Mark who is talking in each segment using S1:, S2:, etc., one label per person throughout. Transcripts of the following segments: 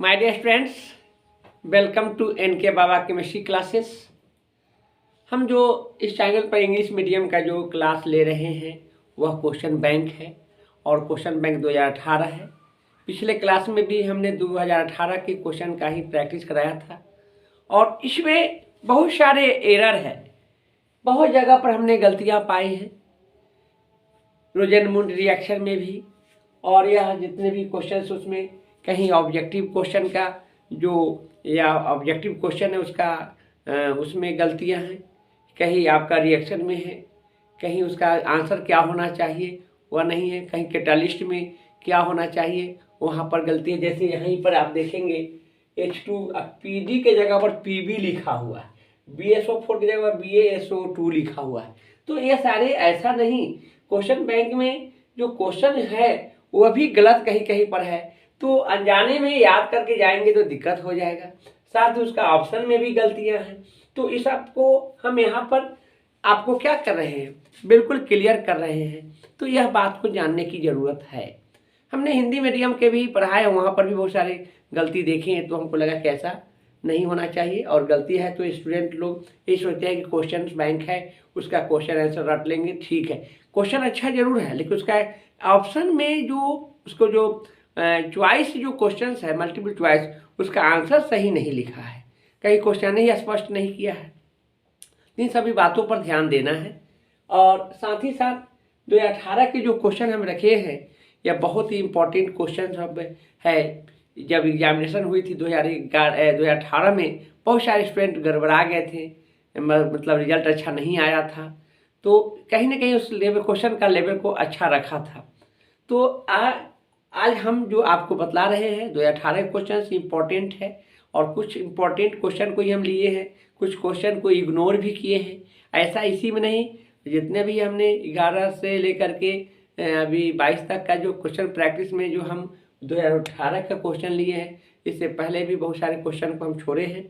S1: My dear students, welcome to N K Baba chemistry classes. हम जो इस चैनल पर इंग्लिश मीडियम का जो क्लास ले रहे हैं वह क्वेश्चन बैंक है और क्वेश्चन बैंक 2018 है। पिछले क्लास में भी हमने 2018 के क्वेश्चन का ही प्रैक्टिस कराया था और इसमें बहुत सारे एरर है, बहुत जगह पर हमने गलतियां पाई हैं, रोजेनमुंड रिएक्शन में भी। और यह जितने भी क्वेश्चन उसमें कहीं ऑब्जेक्टिव क्वेश्चन का जो या ऑब्जेक्टिव क्वेश्चन है उसका उसमें गलतियां हैं, कहीं आपका रिएक्शन में है, कहीं उसका आंसर क्या होना चाहिए वह नहीं है, कहीं कैटालिस्ट में क्या होना चाहिए वहाँ पर गलती है। जैसे यहीं पर आप देखेंगे H2 PD के जगह पर PB लिखा हुआ है, BSO4 की जगह पर BaSO2 लिखा हुआ है। तो ये सारे ऐसा नहीं, क्वेश्चन बैंक में जो क्वेश्चन है वह भी गलत कहीं कहीं पर है, तो अनजाने में याद करके जाएंगे तो दिक्कत हो जाएगा। साथ ही उसका ऑप्शन में भी गलतियां हैं, तो इस आपको हम यहाँ पर आपको क्या कर रहे हैं, बिल्कुल क्लियर कर रहे हैं। तो यह बात को जानने की ज़रूरत है। हमने हिंदी मीडियम के भी पढ़ाए, वहाँ पर भी बहुत सारे गलती देखे हैं, तो हमको लगा कि ऐसा नहीं होना चाहिए। और गलती है तो स्टूडेंट लोग ये सोचते हैं कि क्वेश्चन बैंक है उसका क्वेश्चन आंसर रट लेंगे। ठीक है, क्वेश्चन अच्छा जरूर है, लेकिन उसका ऑप्शन में जो उसको जो चॉइस जो क्वेश्चन है मल्टीपल चॉइस, उसका आंसर सही नहीं लिखा है, कहीं क्वेश्चन ही स्पष्ट नहीं किया है। इन सभी बातों पर ध्यान देना है। और साथ ही साथ 2018 के जो क्वेश्चन हम रखे हैं यह बहुत ही इम्पोर्टेंट क्वेश्चन सब है। जब एग्जामिनेशन हुई थी 2018 में बहुत सारे स्टूडेंट गड़बड़ा गए थे, मतलब रिजल्ट अच्छा नहीं आया था, तो कहीं ना कहीं उस लेवल क्वेश्चन का लेवल को अच्छा रखा था। तो आज हम जो आपको बतला रहे हैं 2018 क्वेश्चन इम्पोर्टेंट है, और कुछ इम्पोर्टेंट क्वेश्चन को ही हम लिए हैं, कुछ क्वेश्चन को इग्नोर भी किए हैं। ऐसा इसी में नहीं, जितने भी हमने 11 से लेकर के अभी 22 तक का जो क्वेश्चन प्रैक्टिस में जो हम 2018 का क्वेश्चन लिए हैं, इससे पहले भी बहुत सारे क्वेश्चन को हम छोड़े हैं।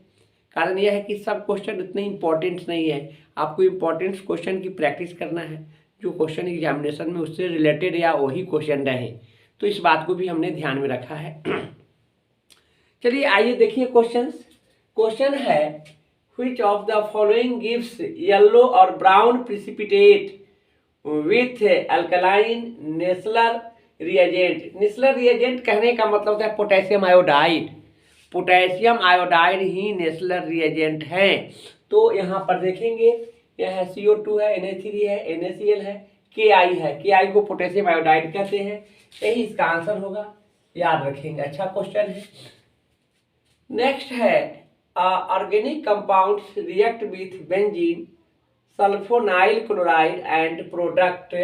S1: कारण यह है कि सब क्वेश्चन उतने इम्पोर्टेंट नहीं है, आपको इम्पोर्टेंट क्वेश्चन की प्रैक्टिस करना है, जो क्वेश्चन एग्जामिनेशन में उससे रिलेटेड या वही क्वेश्चन रहे। तो इस बात को भी हमने ध्यान में रखा है। चलिए आइए देखिए क्वेश्चन है, which of the following gives yellow or brown precipitate with alkaline Nessler reagent। Nessler reagent कहने का मतलब होता है पोटेशियम आयोडाइड। पोटेशियम आयोडाइड ही नेस्लर रिएजेंट है। तो यहाँ पर देखेंगे यह CO2 है, Na3 है, NaCl है, Ki है। Ki को पोटेशियम आयोडाइड कहते हैं, यही इसका आंसर होगा, याद रखेंगे। अच्छा क्वेश्चन है। नेक्स्ट है, organic compounds react with benzene sulfonyl chloride and product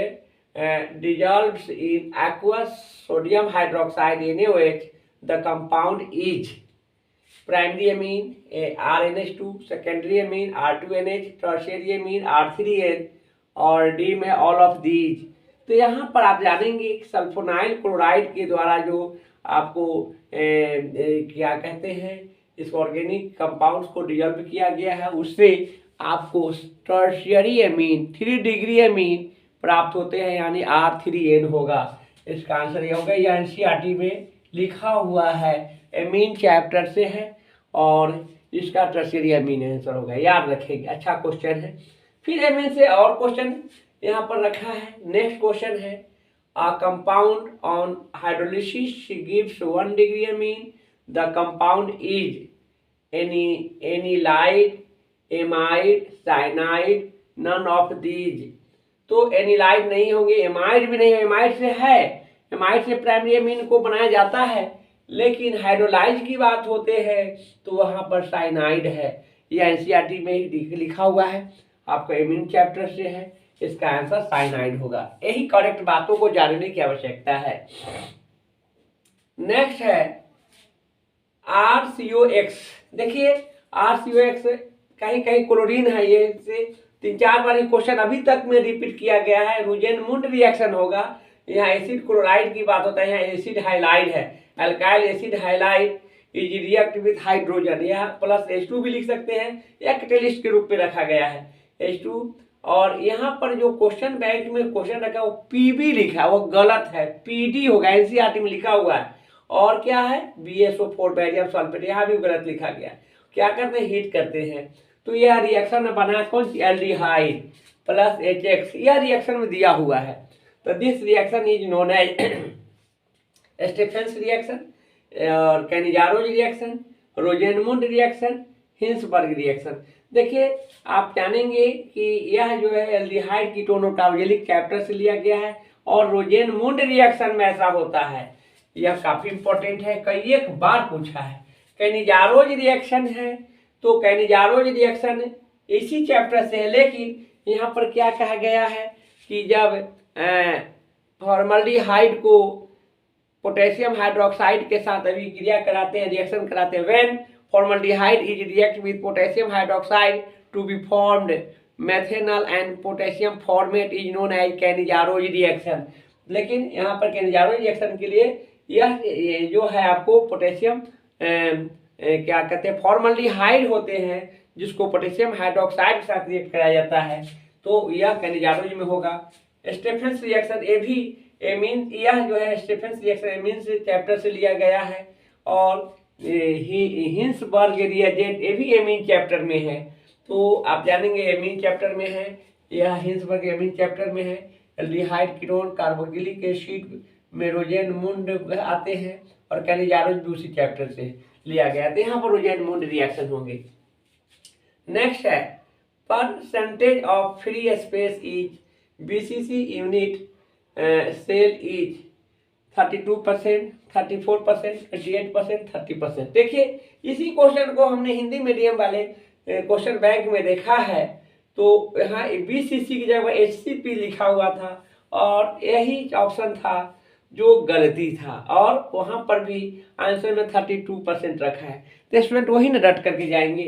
S1: dissolves in aqueous sodium hydroxide NaOH. The compound is primary amine RNH2, secondary amine R2NH, tertiary amine R3N और D में all of these। तो यहाँ पर आप जानेंगे sulfonyl chloride के द्वारा जो आपको क्या कहते हैं, इस ऑर्गेनिक कंपाउंड्स को डिजॉल्व किया गया है, उससे आपको टर्शियरी एमीन 3 डिग्री एमीन प्राप्त होते हैं, यानी R3N होगा। इसका आंसर ये होगा, यह NCERT में लिखा हुआ है, एमीन चैप्टर से है और इसका टर्शियरी एमीन आंसर होगा, याद रखेंगे। अच्छा क्वेश्चन है। फिर एमीन से और क्वेश्चन यहाँ पर रखा है। नेक्स्ट क्वेश्चन है, a compound on hydrolysis gives 1 degree amine. The compound is anilide, amide, cyanide, none of these। तो एनिलाइड नहीं होंगे, एमाइड भी नहीं, एमाइड से है, एमाइड से प्राइमरी एमीन को बनाया जाता है, लेकिन हाइड्रोलाइज की बात होते हैं तो वहां पर साइनाइड है। यह एनसीईआरटी में ही लिखा हुआ है, आपका एमीन चैप्टर से है, इसका आंसर साइनाइड होगा। यही करेक्ट बातों को जानने की आवश्यकता है। नेक्स्ट है RCOX। देखिए RCOX कहीं कहीं क्लोरीन है, ये से 3-4 बार क्वेश्चन अभी तक में रिपीट किया गया है। रोजेनमुंड रिएक्शन होगा, यहाँ एसिड क्लोराइड की बात होता है, यहाँ एसिड हाइलाइड है, alkyl acid halide is react with hydrogen, यह प्लस H2 भी लिख सकते हैं, या कैटेलिस्ट के रूप में रखा गया है H2। और यहाँ पर जो क्वेश्चन बैंक में क्वेश्चन रखा है वो PB लिखा है, वो गलत है, PD होगा, NCERT में लिखा हुआ है। और क्या है BSO4 बेरियम सल्फेट, यहाँ भी गलत लिखा गया। क्या करते हैं, हीट करते हैं। तो यह रिएक्शन में बना कौन सी, एल्डिहाइड प्लस HX, यह रिएक्शन में दिया हुआ है। तो this reaction is known as Stephen's reaction और Cannizzaro's reaction, Rosenmund reaction, Hinsberg reaction. देखिए आप जानेंगे कि यह जो है एल्डिहाइड कीटोन और कार्बोक्सिलिक चैप्टर से लिया गया है और रोजेनमुंड रिएक्शन में ऐसा होता है। यह काफी इंपॉर्टेंट है, कई एक बार पूछा है। कैनिजारोज रिएक्शन है तो कैनिजारोज रिएक्शन इसी चैप्टर से है, लेकिन यहाँ पर क्या कहा गया है कि जब फॉर्मल्डिहाइड को पोटेशियम हाइड्रोक्साइड के साथ अभिक्रिया कराते हैं, रिएक्शन कराते हैं, when formaldehyde is react with potassium hydroxide to be formed methanol and potassium formate is known as Cannizzaro's reaction. लेकिन यहाँ पर कैनिजारोज रिएक्शन के लिए यह जो है आपको पोटेशियम क्या कहते हैं, फॉर्मल्डिहाइड होते हैं जिसको पोटेशियम हाइड्रोक्साइड के साथ रिएक्ट कराया जाता है, तो यह कैनिजारोज में होगा। स्टेफेंस रिएक्शन ये भी एमीन, यह जो है स्टेफेंस रिएक्शन एमीन्स चैप्टर से लिया गया है और हिंसबर्ग रिएजेंट ये भी एमीन चैप्टर में है। तो आप जानेंगे एमीन चैप्टर में है, यह हिंसबर्ग एमीन चैप्टर में है। एल्डिहाइड कीटोन कार्बोक्सिलिक एसिड में रोजेनमुंड आते हैं और कैनिजारोज भी उसी चैप्टर से लिया गया, तो यहाँ पर रोजेनमुंड रिएक्शन होंगे। नेक्स्ट है percentage of free space is BCC unit cell is 32%, 34%, 28%, 30%। देखिए इसी क्वेश्चन को हमने हिंदी मीडियम वाले क्वेश्चन बैंक में देखा है, तो यहाँ BCC की जगह HCP लिखा हुआ था और यही ऑप्शन था जो गलती था और वहाँ पर भी आंसर में 32% रखा है, तो स्टूडेंट वही ना रट करके जाएंगे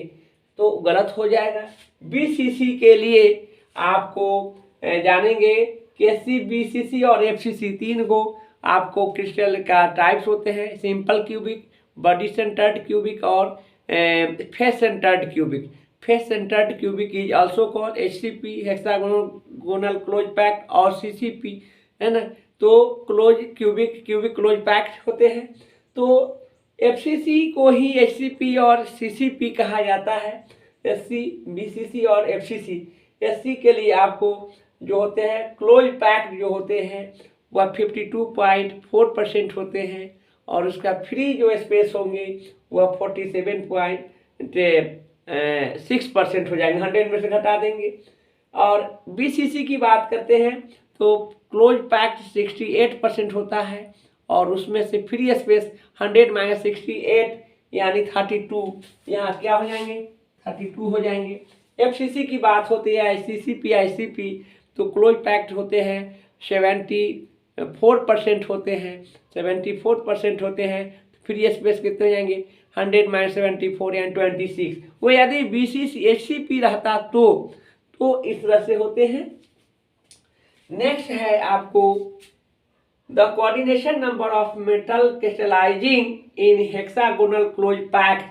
S1: तो गलत हो जाएगा। BCC के लिए आपको जानेंगे कि BCC और FCC तीन को आपको क्रिस्टल का टाइप्स होते हैं, simple cubic, body centred cubic और face centred cubic. Face centred cubic is also called HCP hexagonal close packed और CCP है ना, तो क्लोज क्यूबिक क्लोज पैक्ट होते हैं। तो FCC को ही HCP और CCP कहा जाता है। SC BCC और FCC, SC के लिए आपको जो होते हैं क्लोज पैक्ट जो होते हैं वह 52.4% होते हैं और उसका फ्री जो स्पेस होंगे वह 47.6% हो जाएंगे, 100 में से घटा देंगे। और BCC की बात करते हैं तो क्लोज पैक्ट 68% होता है और उसमें से फ्री स्पेस 100 - 68 यानी 32, यहाँ क्या हो जाएंगे 32 हो जाएंगे। FCC की बात होती है CCP ICP तो क्लोज पैक्ट होते हैं 74% होते हैं, 74% होते हैं, फ्री स्पेस कितने हो जाएंगे 100 - 74 यानी 26। वो यदि BCC HCP रहता तो इस तरह से होते हैं। नेक्स्ट है आपको the coordination number of metal crystallising in hexagonal close packed,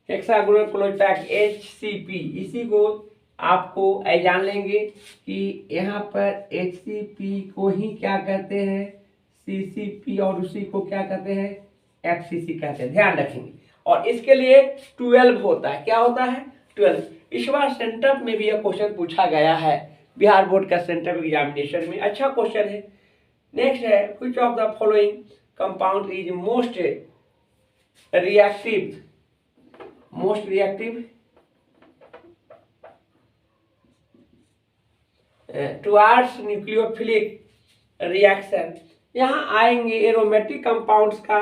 S1: hexagonal close packed HCP। इसी को आपको जान लेंगे कि यहाँ पर HCP को ही क्या कहते हैं CCP और उसी को क्या कहते हैं FCC कहते हैं, ध्यान रखेंगे। और इसके लिए 12 होता है, क्या होता है 12। इस बार सेंटर में भी यह क्वेश्चन पूछा गया है, बिहार बोर्ड का सेंटर एग्जामिनेशन में, अच्छा क्वेश्चन है। नेक्स्ट है which of the following compound is most reactive towards nucleophilic reaction. यहाँ आएंगे एरोमेटिक कंपाउंड्स का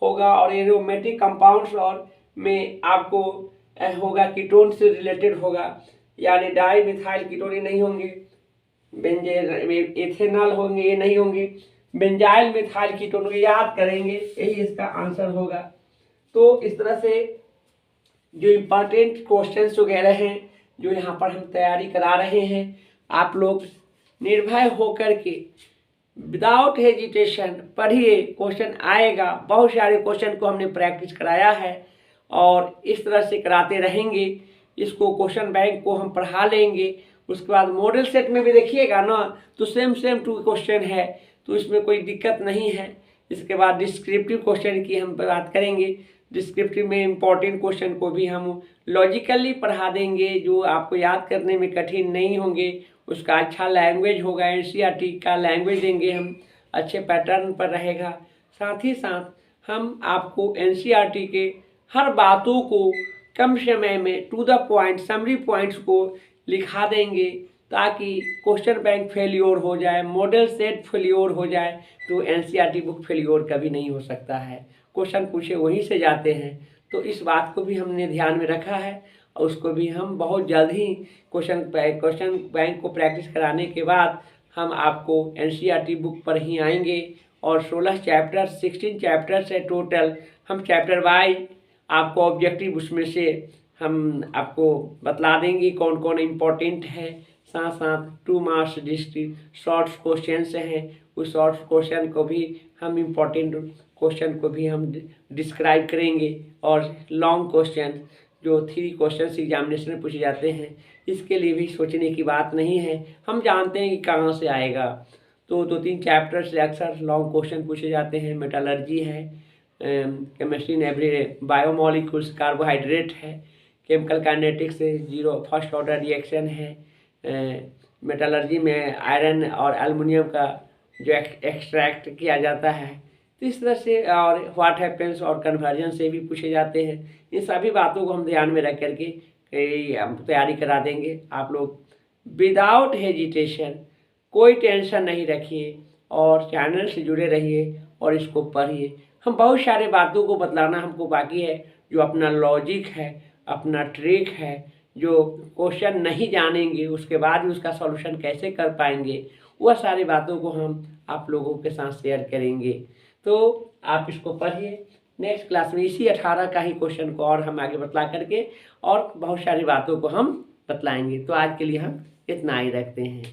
S1: होगा और एरोमेटिक कंपाउंड्स और में आपको होगा कीटोन से रिलेटेड होगा, यानी डाई मिथाइल कीटोन ये नहीं होंगे, एथेनॉल होंगे ये नहीं होंगे, बेंजाइल मिथाइल कीटोन याद करेंगे, यही इसका आंसर होगा। तो इस तरह से जो इम्पोर्टेंट क्वेश्चंस वगैरह हैं जो यहाँ पर हम तैयारी करा रहे हैं, आप लोग निर्भय होकर के विदाउट हेजिटेशन पढ़िए, क्वेश्चन आएगा। बहुत सारे क्वेश्चन को हमने प्रैक्टिस कराया है और इस तरह से कराते रहेंगे। इसको क्वेश्चन बैंक को हम पढ़ा लेंगे, उसके बाद मॉडल सेट में भी देखिएगा ना तो सेम टू क्वेश्चन है, तो इसमें कोई दिक्कत नहीं है। इसके बाद डिस्क्रिप्टिव क्वेश्चन की हम बात करेंगे। डिस्क्रिप्टिव में इम्पॉर्टेंट क्वेश्चन को भी हम लॉजिकली पढ़ा देंगे, जो आपको याद करने में कठिन नहीं होंगे। उसका अच्छा लैंग्वेज होगा, एनसीईआरटी का लैंग्वेज देंगे हम, अच्छे पैटर्न पर रहेगा। साथ ही साथ हम आपको एनसीईआरटी के हर बातों को कम समय में to the point summary points को लिखा देंगे, ताकि क्वेश्चन बैंक फेल्योर हो जाए, मॉडल सेट फेल्योर हो जाए तो एनसीईआरटी बुक फेल्योर कभी नहीं हो सकता है। क्वेश्चन पूछे वहीं से जाते हैं, तो इस बात को भी हमने ध्यान में रखा है और उसको भी हम बहुत जल्द ही क्वेश्चन बैंक को प्रैक्टिस कराने के बाद हम आपको एनसीईआरटी बुक पर ही आएंगे। और 16 चैप्टर्स है टोटल। हम चैप्टर वाइज आपको ऑब्जेक्टिव उसमें से हम आपको बतला देंगे कौन कौन इम्पोर्टेंट है। साथ साथ 2 मार्क्स शॉर्ट क्वेश्चन हैं, उस शॉर्ट क्वेश्चन को भी हम इम्पोर्टेंट क्वेश्चन को भी हम डिस्क्राइब करेंगे। और लॉन्ग क्वेश्चन जो 3 क्वेश्चन एग्जामिनेशन में पूछे जाते हैं, इसके लिए भी सोचने की बात नहीं है, हम जानते हैं कि कहाँ से आएगा। तो 2-3 चैप्टर से अक्सर लॉन्ग क्वेश्चन पूछे जाते हैं। मेटालर्जी है, केमिस्ट्री एवरी बायोमोलिक्यूल्स, कार्बोहाइड्रेट है, केमिकल काइनेटिक्स से फर्स्ट ऑर्डर रिएक्शन है, मेटालर्जी में आयरन और एल्युमिनियम का जो एक्सट्रैक्ट किया जाता है, तो इस तरह से। और व्हाट हैपेंस और कन्वर्जन से भी पूछे जाते हैं। इन सभी बातों को हम ध्यान में रख करके तैयारी करा देंगे। आप लोग विदाउट हेजिटेशन, कोई टेंशन नहीं रखिए और चैनल से जुड़े रहिए और इसको पढ़िए। हम बहुत सारे बातों को बतलाना हमको बाकी है, जो अपना लॉजिक है, अपना ट्रिक है, जो क्वेश्चन नहीं जानेंगे उसके बाद भी उसका सॉल्यूशन कैसे कर पाएंगे, वह सारी बातों को हम आप लोगों के साथ शेयर करेंगे। तो आप इसको पढ़िए। नेक्स्ट क्लास में इसी 18 का ही क्वेश्चन को और हम आगे बतला करके और बहुत सारी बातों को हम बतलाएंगे। तो आज के लिए हम इतना ही रखते हैं।